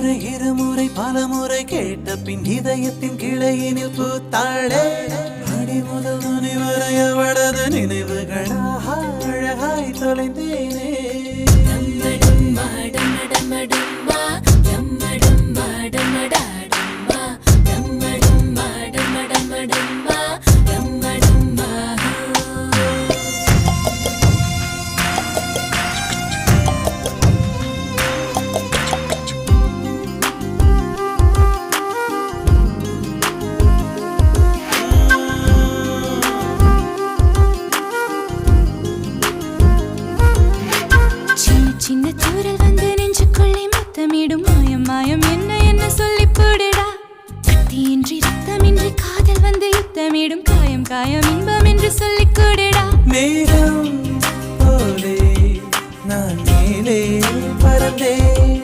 முறை இருமுறை பலமுறை கேட்ட பின் இதயத்தின் கிளையினில் பூத்தாளே அடி முதல் நுனி வரை அவளது நினைவுகளாக அழகாய் தொலைந்தேனே சின்ன தூரல் வந்து நெஞ்சுக்குள்ளே முத்தமிடும் மாயம் மாயம் என்ன என்ன சொல்லி போடுடா கத்தியின்றி ரத்தமின்றி காதல் வந்து யுத்தமிடும் காயம் காயம் இன்பம் என்று சொல்லி கூடுடா மேகம் போலே நான் மேலே பறந்தேன்